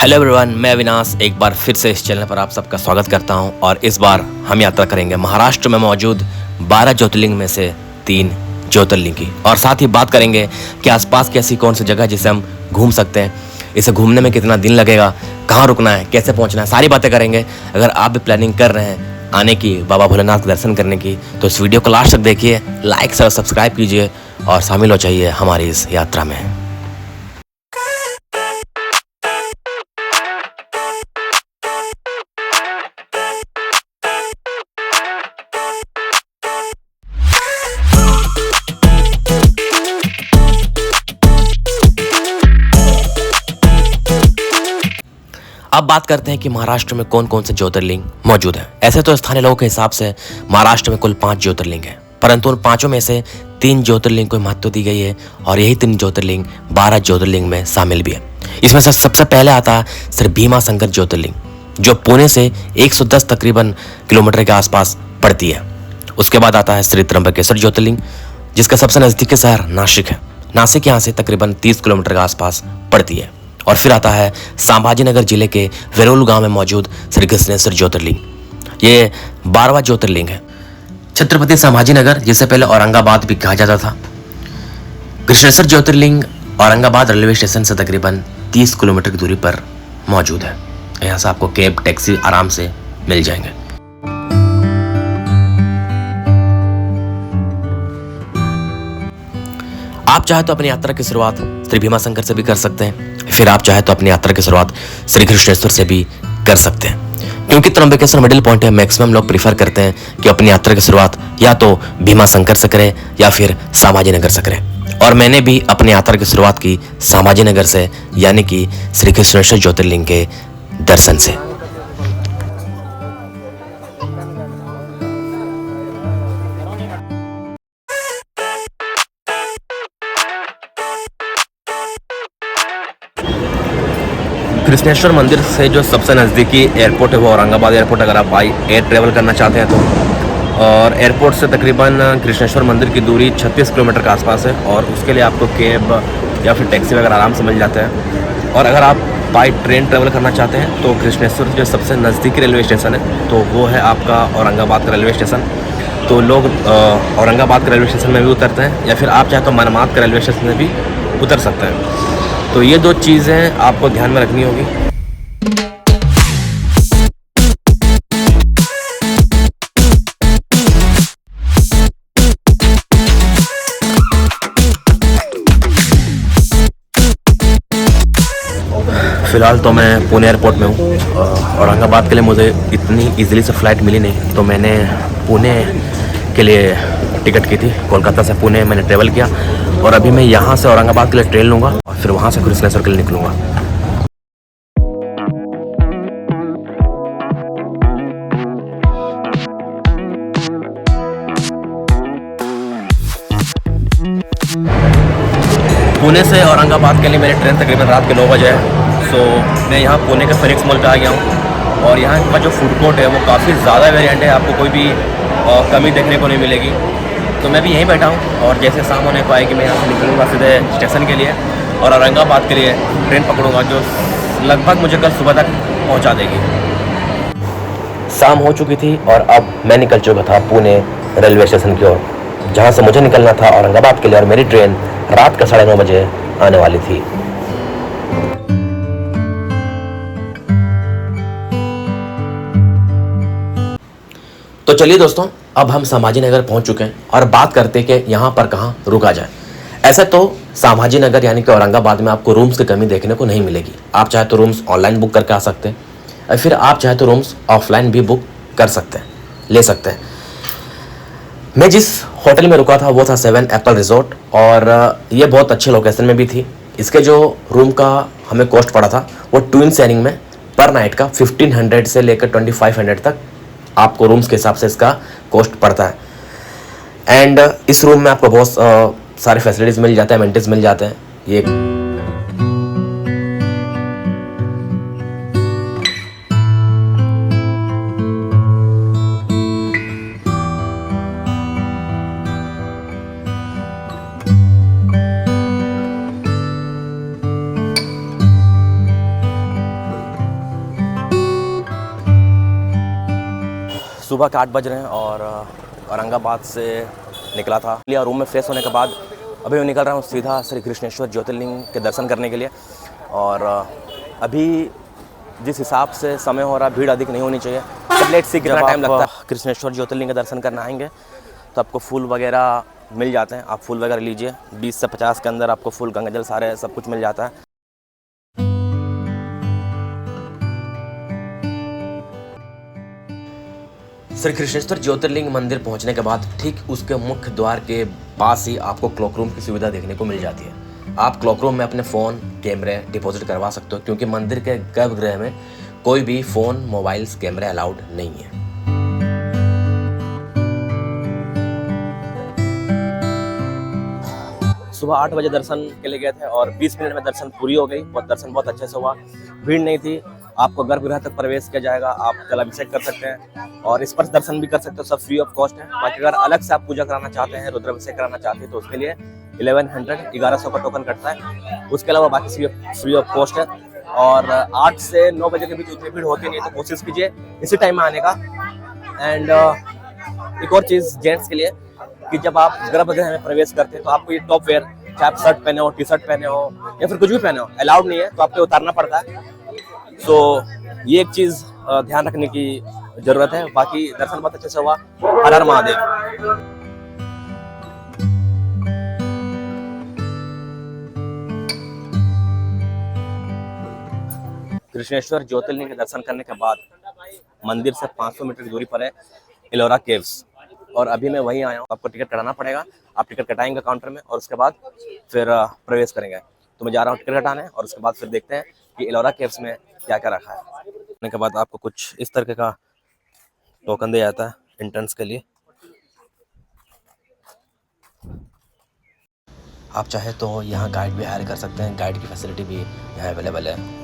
Hello everyone, मैं अविनाश एक बार फिर से इस चैनल पर आप सबका स्वागत करता हूं। और इस बार हम यात्रा करेंगे महाराष्ट्र में मौजूद 12 ज्योतिर्लिंग में से 3 ज्योतिर्लिंग की, और साथ ही बात करेंगे कि आसपास की ऐसी कौन सी जगह जिसे हम घूम सकते हैं, इसे घूमने में कितना दिन लगेगा, कहाँ रुकना है, कैसे पहुँचना है, सारी बातें करेंगे। अगर आप भी प्लानिंग कर रहे हैं आने की, बाबा भोलेनाथ के दर्शन करने की, तो इस वीडियो को लास्ट तक देखिए, लाइक और सब्सक्राइब कीजिए और शामिल हो जाइए हमारी इस यात्रा में। अब बात करते हैं कि महाराष्ट्र में कौन कौन से ज्योतिर्लिंग मौजूद हैं। ऐसे तो स्थानीय लोगों के हिसाब से महाराष्ट्र में कुल 5 ज्योतिर्लिंग हैं, परंतु उन पांचों में से 3 ज्योतिर्लिंग को महत्व दी गई है, और यही 3 ज्योतिर्लिंग 12 ज्योतिर्लिंग में शामिल भी है। इसमें से सबसे पहले आता है श्री भीमाशंकर ज्योतिर्लिंग, जो पुणे से 110 तकरीबन किलोमीटर के आसपास पड़ती है। उसके बाद आता है श्री त्र्यंबकेश्वर ज्योतिर्लिंग, जिसका सबसे नजदीकी शहर नासिक है। नासिक यहाँ से तकरीबन 30 किलोमीटर के आसपास पड़ती है। और फिर आता है संभाजीनगर जिले के वेरुल गांव में मौजूद श्री कृष्णेश्वर ज्योतिर्लिंग। ये 12वां ज्योतिर्लिंग है। छत्रपति संभाजीनगर, जिसे पहले औरंगाबाद भी कहा जाता था। कृष्णेश्वर ज्योतिर्लिंग औरंगाबाद रेलवे स्टेशन से तकरीबन 30 किलोमीटर की दूरी पर मौजूद है। यहाँ से आपको कैब, टैक्सी आराम से मिल जाएंगे। आप चाहे तो अपनी यात्रा की शुरुआत श्री भीमाशंकर से भी कर सकते हैं, फिर आप चाहे तो अपनी यात्रा की शुरुआत श्री कृष्णेश्वर से भी कर सकते हैं। क्योंकि त्र्यंबकेश्वर मिडिल पॉइंट है, मैक्सिमम लोग प्रीफर करते हैं कि अपनी यात्रा की शुरुआत या तो भीमाशंकर से करें या फिर संभाजीनगर से करें। और मैंने भी अपनी यात्रा की शुरुआत की संभाजीनगर से, यानी कि श्री कृष्णेश्वर ज्योतिर्लिंग के दर्शन से। कृष्णेश्वर मंदिर से जो सबसे नज़दीकी एयरपोर्ट है वो औरंगाबाद एयरपोर्ट, अगर आप बाई एयर ट्रेवल करना चाहते हैं तो। और एयरपोर्ट से तकरीबन कृष्णेश्वर मंदिर की दूरी 36 किलोमीटर के आसपास है, और उसके लिए आपको कैब या फिर टैक्सी वगैरह आराम से मिल जाते हैं। और अगर आप बाई ट्रेन ट्रेवल करना चाहते हैं तो कृष्णेश्वर जो सबसे नज़दीकी रेलवे स्टेशन है तो वो है आपका औरंगाबाद का रेलवे स्टेशन। तो लोग औरंगाबाद के रेलवे स्टेशन में भी उतरते हैं, या फिर आप चाहे तो मनमाद के रेलवे स्टेशन में भी उतर सकते हैं। तो ये 2 चीज़ें आपको ध्यान में रखनी होगी। फ़िलहाल तो मैं पुणे एयरपोर्ट में हूँ। औरंगाबाद के लिए मुझे इतनी इजीली से फ़्लाइट मिली नहीं, तो मैंने पुणे के लिए टिकट की थी। कोलकाता से पुणे मैंने ट्रेवल किया, और अभी मैं यहाँ से औरंगाबाद के लिए ट्रेन लूँगा और फिर वहाँ से कृष्णेश्वर के लिए निकलूँगा। पुणे से औरंगाबाद के लिए मेरी ट्रेन तकरीबन रात के 9 बजे है। सो मैं यहाँ पुणे के फिनिक्स मॉल पे आ गया हूँ, और यहाँ का जो फूड कोर्ट है वो काफ़ी ज़्यादा वेरिएंट है, आपको कोई भी कमी देखने को नहीं मिलेगी। तो मैं भी यहीं बैठा हूँ, और जैसे शाम होने को आएगी मैं यहाँ से निकलूँगा सीधे स्टेशन के लिए, और औरंगाबाद के लिए ट्रेन पकड़ूँगा, जो लगभग मुझे कल सुबह तक पहुँचा देगी। शाम हो चुकी थी और अब मैं निकल चुका था पुणे रेलवे स्टेशन की ओर, जहाँ से मुझे निकलना था औरंगाबाद के लिए, और मेरी ट्रेन रात का 9:30 बजे आने वाली थी। तो चलिए दोस्तों, अब हम संभाजीनगर पहुंच चुके हैं और बात करते हैं कि यहाँ पर कहाँ रुका जाए। ऐसे तो संभाजीनगर यानी कि औरंगाबाद में आपको रूम्स की कमी देखने को नहीं मिलेगी। आप चाहे तो रूम्स ऑनलाइन बुक करके आ सकते हैं, और फिर आप चाहे तो रूम्स ऑफलाइन भी बुक कर सकते हैं, ले सकते हैं। मैं जिस होटल में रुका था वो था 7 एप्पल रिजॉर्ट, और ये बहुत अच्छे लोकेशन में भी थी। इसके जो रूम का हमें कॉस्ट पड़ा था वो ट्विन शेयरिंग में पर नाइट का 1500 से लेकर 2500 तक आपको रूम्स के हिसाब से इसका कॉस्ट पड़ता है। एंड इस रूम में आपको बहुत सारे फैसिलिटीज़ मिल जाते हैं, अमेनिटीज़ मिल जाते हैं। ये सुबह के 8 बज रहे हैं और औरंगाबाद से निकला था। लिया रूम में फ्रेश होने के बाद अभी मैं निकल रहा हूँ सीधा श्री कृष्णेश्वर ज्योतिर्लिंग के दर्शन करने के लिए। और अभी जिस हिसाब से समय हो रहा है भीड़ अधिक नहीं होनी चाहिए। तो लेट्स सी कितना टाइम लगता है। कृष्णेश्वर ज्योतिर्लिंग के दर्शन करने आएंगे तो आपको फूल वगैरह मिल जाते हैं, आप फूल वगैरह लीजिए। 20 से 50 के अंदर आपको फूल, गंगाजल, सारे सब कुछ मिल जाता है। श्री कृष्णेश्वर ज्योतिर्लिंग मंदिर पहुंचने के बाद ठीक उसके मुख्य द्वार के पास ही आपको क्लॉक रूम की सुविधा देखने को मिल जाती है। आप क्लॉक रूम में अपने फ़ोन, कैमरे डिपॉजिट करवा सकते हो, क्योंकि मंदिर के गर्भगृह में कोई भी फ़ोन, मोबाइल्स, कैमरे अलाउड नहीं है। सुबह 8 बजे दर्शन के लिए गए थे और 20 मिनट में दर्शन पूरी हो गई। दर्शन बहुत अच्छे से हुआ, भीड़ नहीं थी। आपको गर्भगृह तक प्रवेश किया जाएगा, आप जलाभिषेक कर सकते हैं और स्पर्श दर्शन भी कर सकते हो, सब फ्री ऑफ कॉस्ट है। बाकी अगर अलग से आप पूजा कराना चाहते हैं, रुद्राभिषेक कराना चाहते हैं तो उसके लिए 1100 का टोकन कटता है। उसके अलावा बाकी फ्री ऑफ कॉस्ट है। और 8 से 9 बजे के बीच उतनी भीड़ होती नहीं है, तो कोशिश कीजिए इसी टाइम में आने का। एंड एक और चीज़ जेंट्स के लिए कि जब आप गर्भगृह में प्रवेश करते हैं तो आपको ये टॉप वेयर, चाहे आप शर्ट पहने हो, टी शर्ट पहने हो या फिर कुछ भी पहने हो, अलाउड नहीं है, तो आपको उतारना पड़ता है। तो ये एक चीज़ ध्यान रखने की जरूरत है। बाकी दर्शन बहुत अच्छे से हुआ। हर हर महादेव। कृष्णेश्वर ज्योतिर्लिंग के दर्शन करने के बाद मंदिर से 500 मीटर की दूरी पर है एलोरा केव्स, और अभी मैं वहीं आया हूँ। आपको टिकट कटाना पड़ेगा, आप टिकट कटाएंगे काउंटर में और उसके बाद फिर प्रवेश करेंगे। तो मैं जा रहा हूँ टिकट कटाने और उसके बाद फिर देखते हैं कि एलोरा केव्स में क्या क्या रखा है। करने के बाद आपको कुछ इस तरह का टोकन दिया जाता है एंट्रेंस के लिए। आप चाहे तो यहाँ गाइड भी हायर कर सकते हैं, गाइड की फैसिलिटी भी यहाँ अवेलेबल है।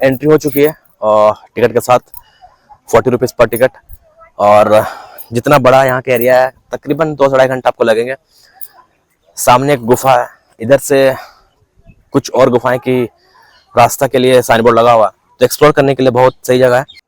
एंट्री हो चुकी है और टिकट के साथ 40 रुपीज़ पर टिकट। और जितना बड़ा यहाँ का एरिया है, तकरीबन 2 से 2.5 घंटा आपको लगेंगे। सामने एक गुफा है, इधर से कुछ और गुफाएं की रास्ता के लिए साइन बोर्ड लगा हुआ है, तो एक्सप्लोर करने के लिए बहुत सही जगह है।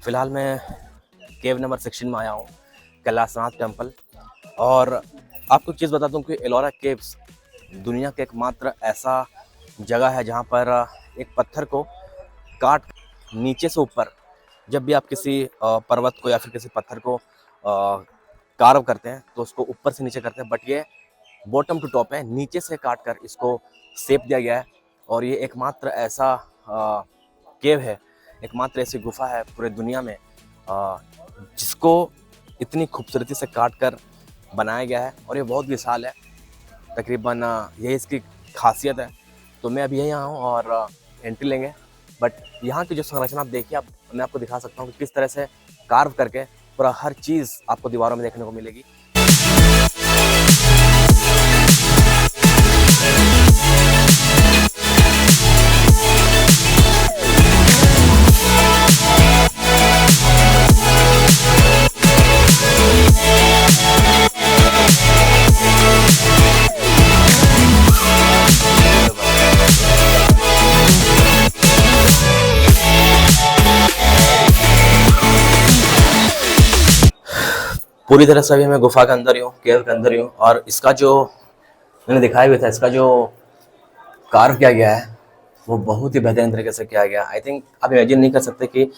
फिलहाल मैं केव नंबर 16 में आया हूँ, कैलाशनाथ टेम्पल। और आपको एक चीज़ बता दूँ कि एलोरा केव्स दुनिया का एकमात्र ऐसा जगह है जहाँ पर एक पत्थर को काट नीचे से ऊपर, जब भी आप किसी पर्वत को या फिर किसी पत्थर को कार्व करते हैं तो उसको ऊपर से नीचे करते हैं, बट ये बॉटम टू टॉप है, नीचे से काट कर इसको शेप दिया गया है। और ये एकमात्र ऐसा केव है, एकमात्र ऐसी गुफा है पूरे दुनिया में जिसको इतनी खूबसूरती से काट कर बनाया गया है। और ये बहुत विशाल है, तकरीबन यही इसकी खासियत है। तो मैं अभी यहीं आया हूँ और एंट्री लेंगे, बट यहाँ की जो संरचना आप देखिए, मैं आपको दिखा सकता हूँ कि किस तरह से कार्व करके पूरा हर चीज़ आपको दीवारों में देखने को मिलेगी। पूरी तरह से अभी मैं गुफा के अंदर ही हूँ, केव के अंदर ही हूँ। और इसका जो मैंने दिखाया भी था, इसका जो कार्व किया गया है वो बहुत ही बेहतरीन तरीके से किया गया। आई थिंक आप इमेजिन नहीं कर सकते कि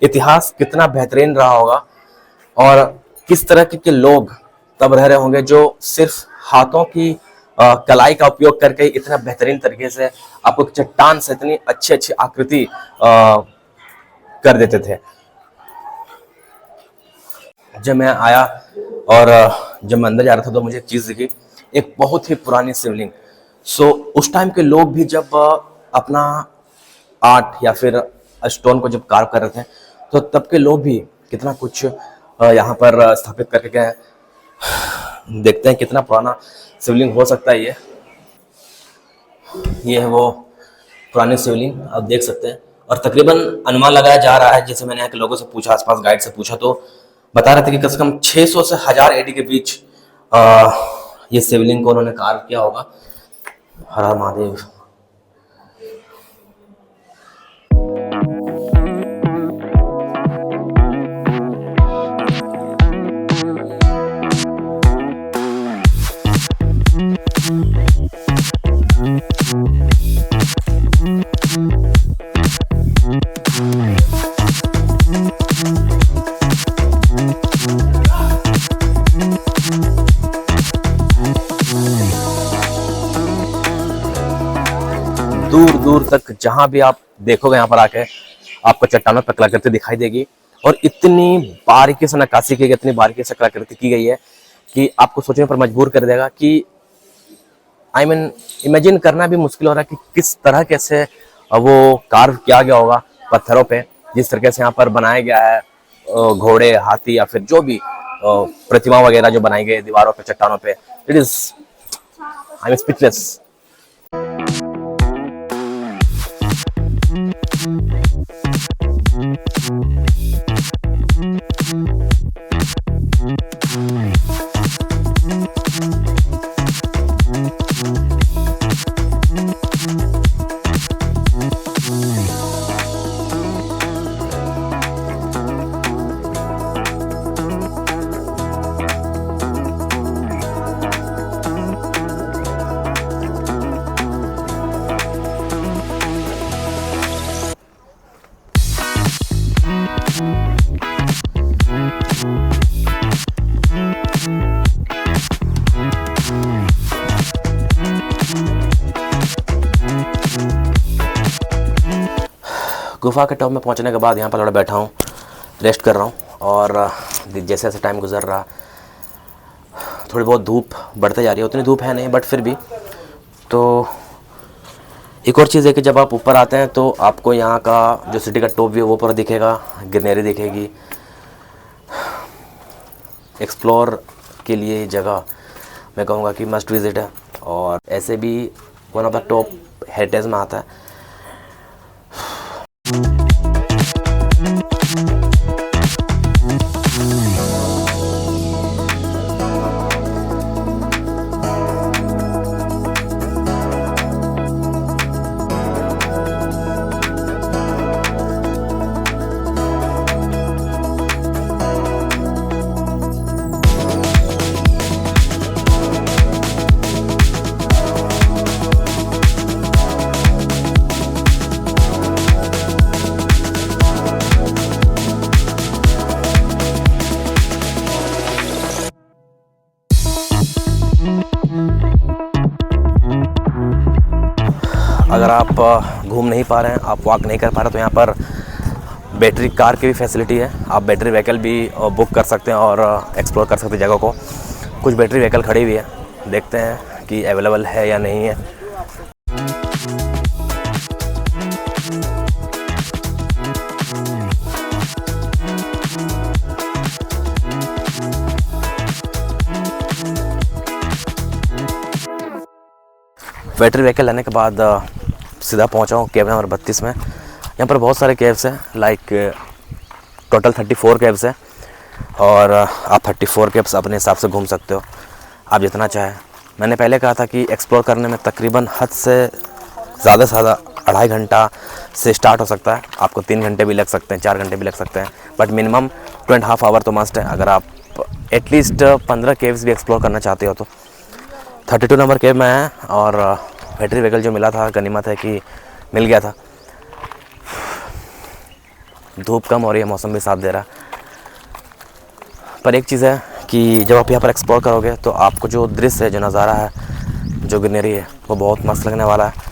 इतिहास कितना बेहतरीन रहा होगा और किस तरह के लोग तब रह रहे होंगे जो सिर्फ हाथों की कलाई का उपयोग करके इतना बेहतरीन तरीके से आपको चट्टान से इतनी अच्छी अच्छी आकृति कर देते थे। जब मैं आया और जब मैं अंदर जा रहा था तो मुझे एक चीज़ दिखी, एक बहुत ही पुरानी शिवलिंग। उस टाइम के लोग भी जब अपना आर्ट या फिर स्टोन को जब कार्व कर रहे थे तो तब के लोग भी कितना कुछ यहाँ पर स्थापित करके गए। देखते हैं कितना पुराना शिवलिंग हो सकता है। ये है वो पुरानी शिवलिंग, आप देख सकते हैं। और तकरीबन अनुमान लगाया जा रहा है, जैसे मैंने यहाँ के लोगों से पूछा, आसपास गाइड से पूछा, तो बता रहे थे कि कम से कम 600 से 1000 एडी के बीच ये शिवलिंग को उन्होंने कार्व किया होगा। हर हर महादेव। दूर दूर तक जहां भी आप देखोगे यहाँ पर आके आपको चट्टानों पर कलाकृति दिखाई देगी। और इतनी बारीकी से नक्काशी की गई, इतनी बारीकी से कलाकृति की गई है कि आपको सोचने पर मजबूर कर देगा कि इमेजिन करना भी मुश्किल हो रहा है कि किस तरह कैसे वो कार्व किया गया होगा पत्थरों पे, जिस तरीके से यहाँ पर बनाया गया है घोड़े, हाथी या फिर जो भी प्रतिमा वगैरह जो बनाई गई दीवारों पे, चट्टानों पे। It is I am speechless. गुफा के टॉप में पहुंचने के बाद यहाँ पर थोड़ा बैठा हूँ, रेस्ट कर रहा हूँ। और जैसे जैसे टाइम गुजर रहा, थोड़ी बहुत धूप बढ़ते जा रही है। उतनी धूप है नहीं, बट फिर भी। तो एक और चीज़ है कि जब आप ऊपर आते हैं तो आपको यहाँ का जो सिटी का टॉप व्यू वो पूरा दिखेगा, ग्रीनरी दिखेगी। एक्सप्लोर के लिए जगह मैं कहूँगा कि मस्ट विजिट है, और ऐसे भी one of the top heritage में आता है। अगर आप घूम नहीं पा रहे हैं, आप वॉक नहीं कर पा रहे, तो यहाँ पर बैटरी कार की भी फैसिलिटी है। आप बैटरी व्हीकल भी बुक कर सकते हैं और एक्सप्लोर कर सकते हैं जगह को। कुछ बैटरी व्हीकल खड़ी हुई है, देखते हैं कि अवेलेबल है या नहीं है। बैटरी व्हीकल लेने के बाद सीधा पहुंचा हूँ केव नंबर 32 में। यहाँ पर बहुत सारे केव्स हैं, लाइक टोटल 34 केव्स हैं, और आप 34 केव्स अपने हिसाब से घूम सकते हो, आप जितना चाहें। मैंने पहले कहा था कि एक्सप्लोर करने में तकरीबन हद से ज़्यादा 2.5 घंटा से स्टार्ट हो सकता है। आपको 3 घंटे भी लग सकते हैं, 4 घंटे भी लग सकते हैं, बट मिनिमम 2.5 आवर तो मस्ट है अगर आप आप एटलीस्ट 15 केव्स भी एक्सप्लोर करना चाहते हो तो 32 नंबर केव में है। और बैटरी व्हीकल जो मिला था, गनीमत है कि मिल गया था। धूप कम हो रही है, मौसम भी साथ दे रहा है। पर एक चीज़ है कि जब आप यहाँ पर एक्सप्लोर करोगे तो आपको जो दृश्य है, जो नज़ारा है, जो ग्रीनरी है, वो बहुत मस्त लगने वाला है।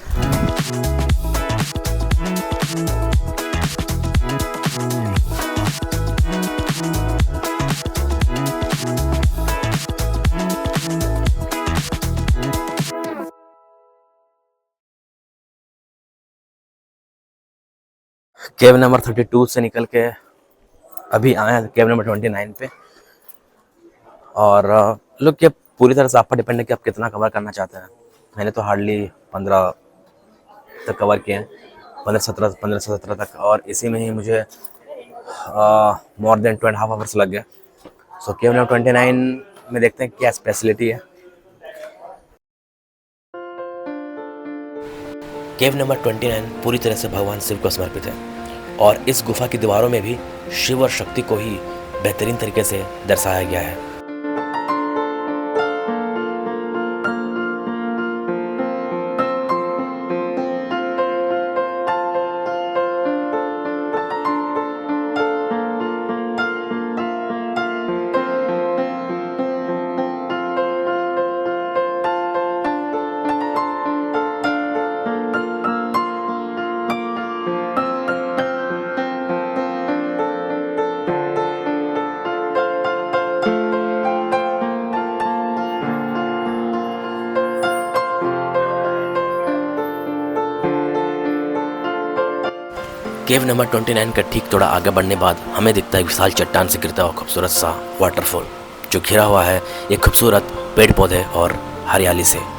केव नंबर 32 से निकल के अभी आए हैं केव नंबर 29 पे। और लोग के पूरी तरह से आप पर डिपेंड है कि आप कितना कवर करना चाहते हैं। मैंने तो हार्डली 15 तक कवर किए हैं, 15 से 17 तक। और इसी में ही मुझे मोर देन 2.5 आवर्स लग गए। सो केव नंबर 29 में देखते हैं क्या स्पेशलिटी है। केव नंबर 29 पूरी तरह से भगवान शिव को समर्पित है और इस गुफा की दीवारों में भी शिव और शक्ति को ही बेहतरीन तरीके से दर्शाया गया है। केव नंबर 29 का ठीक थोड़ा आगे बढ़ने बाद हमें दिखता है विशाल चट्टान से गिरता हुआ खूबसूरत सा वाटरफॉल, जो घिरा हुआ है एक खूबसूरत पेड़ पौधे और हरियाली से।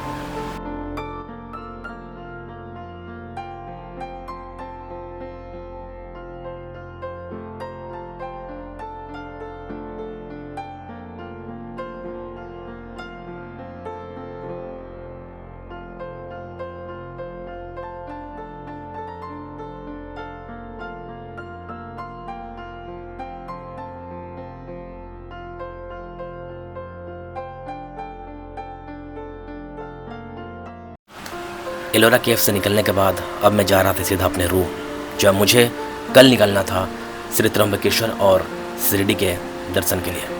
एलोरा केव से निकलने के बाद अब मैं जा रहा था सीधा अपने रूम, जो मुझे कल निकलना था श्री त्र्यंबकेश्वर और शिरडी के दर्शन के लिए।